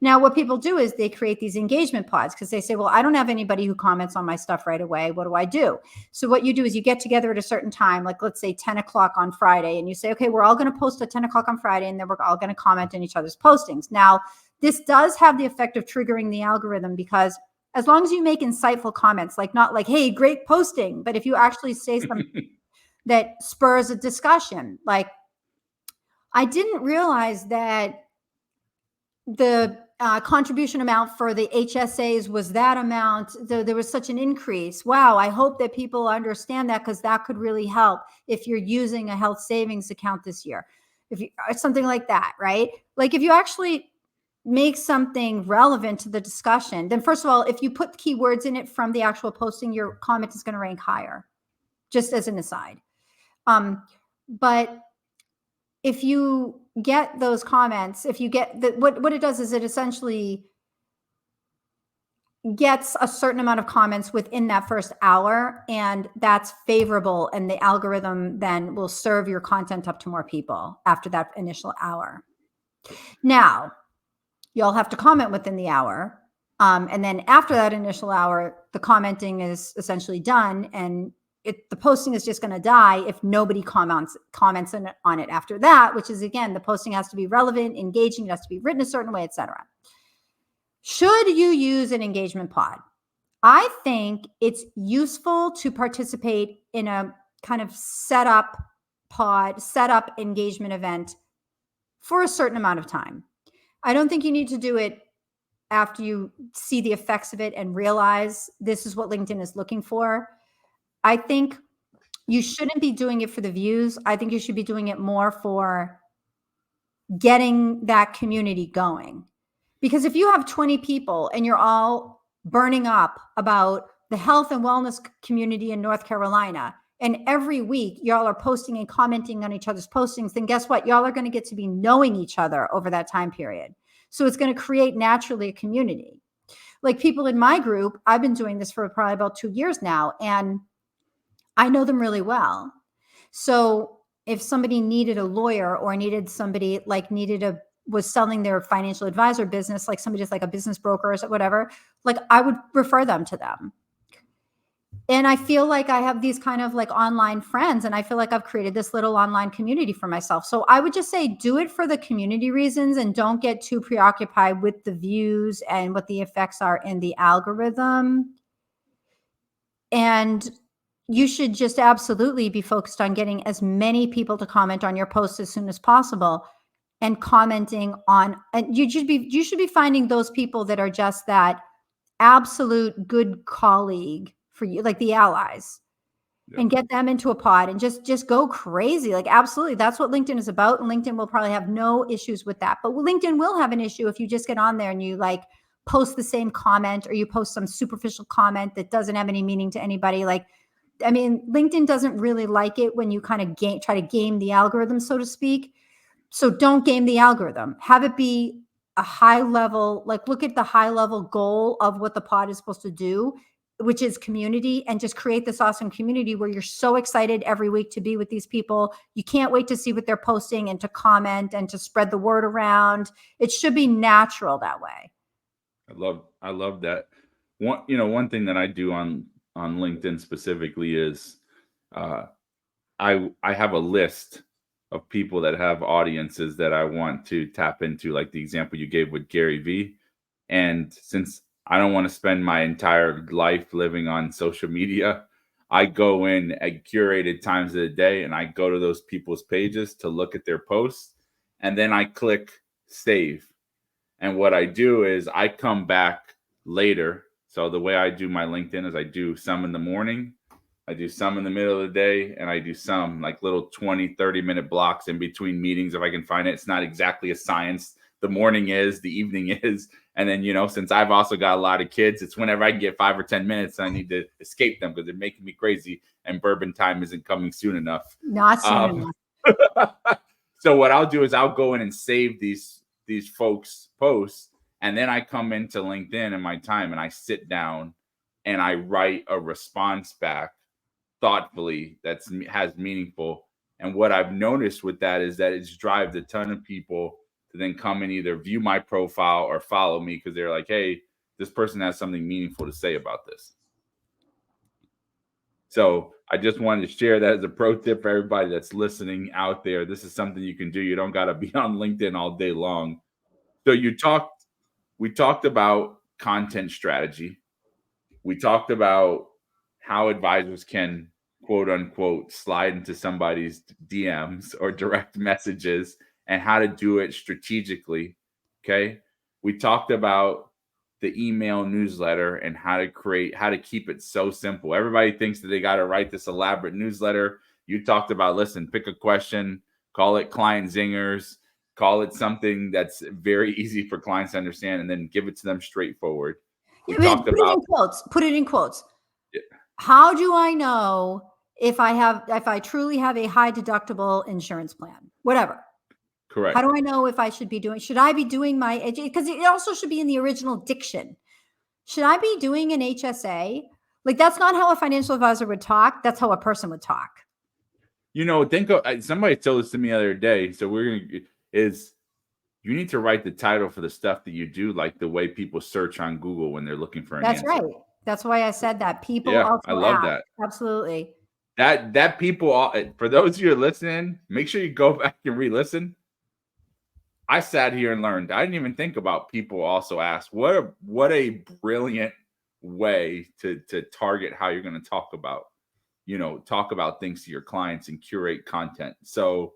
Now, what people do is they create these engagement pods because they say, well, I don't have anybody who comments on my stuff right away. What do I do? So what you do is you get together at a certain time, like let's say 10 o'clock on Friday, and you say, okay, we're all going to post at 10 o'clock on Friday, and then we're all going to comment on each other's postings. Now, this does have the effect of triggering the algorithm because as long as you make insightful comments, like not like, hey, great posting, but if you actually say something that spurs a discussion, like I didn't realize that the contribution amount for the HSAs was that amount. There was such an increase. Wow. I hope that people understand that because that could really help if you're using a health savings account this year. If you something like that, right? Like if you actually make something relevant to the discussion, then first of all, if you put keywords in it from the actual posting, your comment is going to rank higher, just as an aside. But if you get those comments, if you get what it does is it essentially gets a certain amount of comments within that first hour, and that's favorable. And the algorithm then will serve your content up to more people after that initial hour. Now, you'll have to comment within the hour. And then after that initial hour, the commenting is essentially done. And the posting is just going to die if nobody comments on it after that, which is, again, the posting has to be relevant, engaging, it has to be written a certain way, etc. Should you use an engagement pod? I think it's useful to participate in a kind of setup engagement event for a certain amount of time. I don't think you need to do it after you see the effects of it and realize this is what LinkedIn is looking for. I think you shouldn't be doing it for the views. I think you should be doing it more for getting that community going. Because if you have 20 people and you're all burning up about the health and wellness community in North Carolina, and every week y'all are posting and commenting on each other's postings, then guess what? Y'all are going to get to be knowing each other over that time period. So it's going to create naturally a community. Like people in my group, I've been doing this for probably about 2 years now, and I know them really well. So if somebody needed a lawyer or needed somebody was selling their financial advisor business, like somebody just like a business broker or whatever, like I would refer them to them. And I feel like I have these kind of like online friends, and I feel like I've created this little online community for myself. So I would just say do it for the community reasons and don't get too preoccupied with the views and what the effects are in the algorithm. And you should just absolutely be focused on getting as many people to comment on your posts as soon as possible, and commenting on, and you should be finding those people that are just that absolute good colleague for you, like the allies, and get them into a pod and just go crazy. Like, absolutely. That's what LinkedIn is about. And LinkedIn will probably have no issues with that, but LinkedIn will have an issue if you just get on there and you like post the same comment, or you post some superficial comment that doesn't have any meaning to anybody. Like, I mean, LinkedIn doesn't really like it when you kind of try to game the algorithm, so to speak. So don't game the algorithm. Have it be a high level, like look at the high level goal of what the pod is supposed to do, which is community, and just create this awesome community where you're so excited every week to be with these people. You can't wait to see what they're posting and to comment and to spread the word around. It should be natural that way. I love that. One thing that I do on LinkedIn specifically is uh, I have a list of people that have audiences that I want to tap into, like the example you gave with Gary V. And since I don't want to spend my entire life living on social media, I go in at curated times of the day and I go to those people's pages to look at their posts, and then I click save. And what I do is I come back later. So the way I do my LinkedIn is I do some in the morning, I do some in the middle of the day, and I do some like little 20, 30-minute blocks in between meetings if I can find it. It's not exactly a science. The morning is, the evening is. And then, since I've also got a lot of kids, it's whenever I can get 5 or 10 minutes, I need to escape them because they're making me crazy and bourbon time isn't coming soon enough. Not soon enough. So what I'll do is I'll go in and save these folks' posts, and then I come into LinkedIn in my time and I sit down and I write a response back thoughtfully has meaningful. And what I've noticed with that is that it's drives a ton of people to then come and either view my profile or follow me because they're like, hey, this person has something meaningful to say about this. So I just wanted to share that as a pro tip for everybody that's listening out there. This is something you can do. You don't got to be on LinkedIn all day long. So we talked about content strategy. We talked about how advisors can quote unquote slide into somebody's DMs or direct messages and how to do it strategically. Okay. We talked about the email newsletter and how to keep it so simple. Everybody thinks that they got to write this elaborate newsletter. You talked about, listen, pick a question, call it client zingers, call it something that's very easy for clients to understand, and then give it to them straightforward. We talked about put it in quotes. Yeah. How do I know if I truly have a high deductible insurance plan? Whatever. Correct. How do I know if should I be doing because it also should be in the original diction. Should I be doing an HSA? Like that's not how a financial advisor would talk. That's how a person would talk. Somebody told us to me the other day. So you need to write the title for the stuff that you do, like the way people search on Google when they're looking for an answer. That's right. That's why I said that. People I love that. Absolutely. That people, for those of you listening, make sure you go back and re-listen. I sat here and learned. I didn't even think about people also ask. What a brilliant way to target how you're going to talk about things to your clients and curate content. So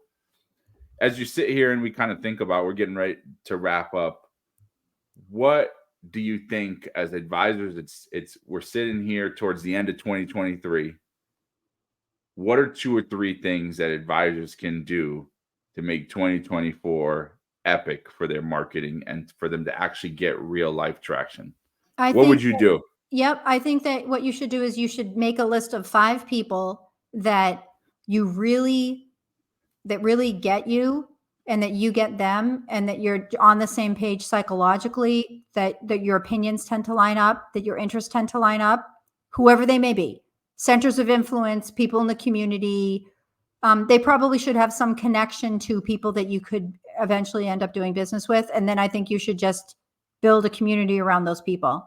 as you sit here and we kind of think about, we're getting ready to wrap up. What do you think as advisors, we're sitting here towards the end of 2023. What are 2 or 3 things that advisors can do to make 2024 epic for their marketing and for them to actually get real life traction? What would you do? Yep. I think that what you should do is you should make a list of 5 people that really get you and that you get them and that you're on the same page psychologically, that your opinions tend to line up, that your interests tend to line up, whoever they may be, centers of influence, people in the community. They probably should have some connection to people that you could eventually end up doing business with. And then I think you should just build a community around those people.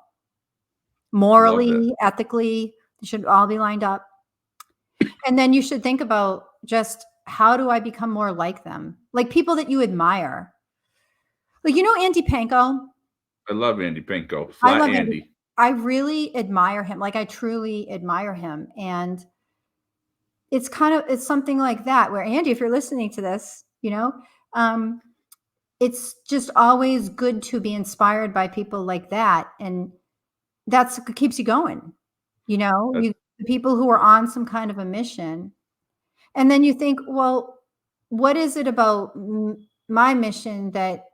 Morally, ethically, they should all be lined up. And then you should think about just, how do I become more like them? Like people that you admire. Like, Andy Panko? I love Andy Panko. I love Andy. I really admire him. Like I truly admire him. And it's something like that where, Andy, if you're listening to this, it's just always good to be inspired by people like that. And that's what keeps you going. The people who are on some kind of a mission. And then you think, well, what is it about my mission that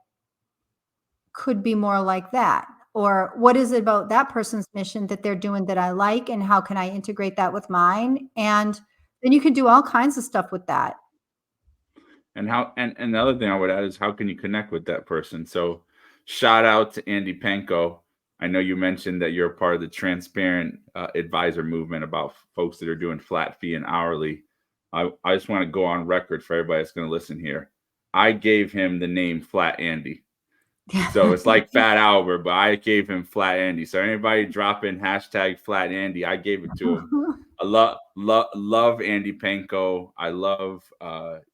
could be more like that? Or what is it about that person's mission that they're doing that I like? And how can I integrate that with mine? And then you can do all kinds of stuff with that. And the other thing I would add is how can you connect with that person? So shout out to Andy Panko. I know you mentioned that you're a part of the transparent advisor movement about folks that are doing flat fee and hourly. I just want to go on record for everybody that's going to listen here. I gave him the name Flat Andy. So it's like Fat Albert, but I gave him Flat Andy. So anybody drop in hashtag Flat Andy, I gave it to him. I love Andy Panko. I love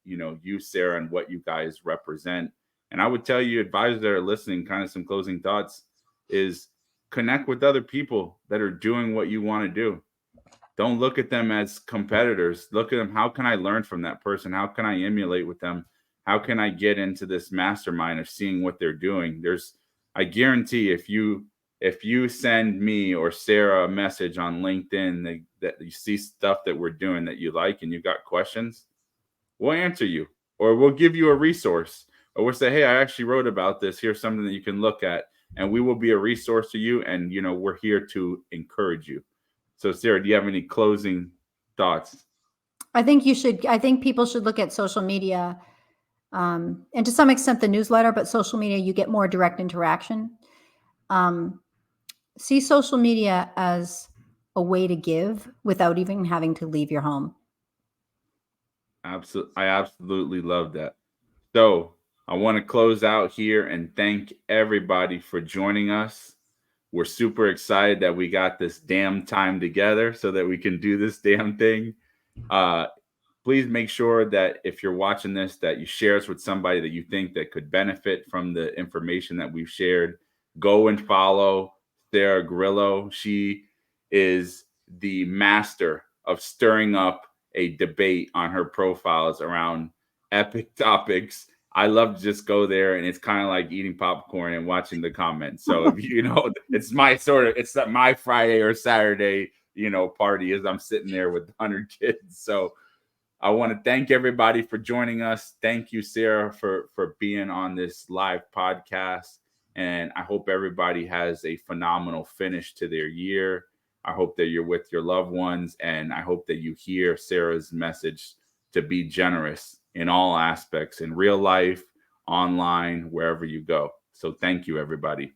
you, Sarah, and what you guys represent. And I would tell you, advisors that are listening, kind of some closing thoughts is connect with other people that are doing what you want to do. Don't look at them as competitors. Look at them. How can I learn from that person? How can I emulate with them? How can I get into this mastermind of seeing what they're doing? I guarantee if you send me or Sarah a message on LinkedIn that you see stuff that we're doing that you like and you got questions, we'll answer you or we'll give you a resource or we'll say, hey, I actually wrote about this. Here's something that you can look at. And we will be a resource to you. And, we're here to encourage you. So, Sarah, do you have any closing thoughts? I think people should look at social media, and to some extent the newsletter, but social media, you get more direct interaction. See social media as a way to give without even having to leave your home. I absolutely love that. So I want to close out here and thank everybody for joining us. We're super excited that we got this damn time together so that we can do this damn thing. Please make sure that if you're watching this, that you share us with somebody that you think that could benefit from the information that we've shared. Go and follow Sara Grillo. She is the master of stirring up a debate on her profiles around epic topics. I love to just go there, and it's kind of like eating popcorn and watching the comments. So if it's my Friday or Saturday, party as I'm sitting there with 100 kids. So I want to thank everybody for joining us. Thank you, Sarah, for being on this live podcast. And I hope everybody has a phenomenal finish to their year. I hope that you're with your loved ones. And I hope that you hear Sarah's message to be generous in all aspects, in real life, online, wherever you go. So thank you, everybody.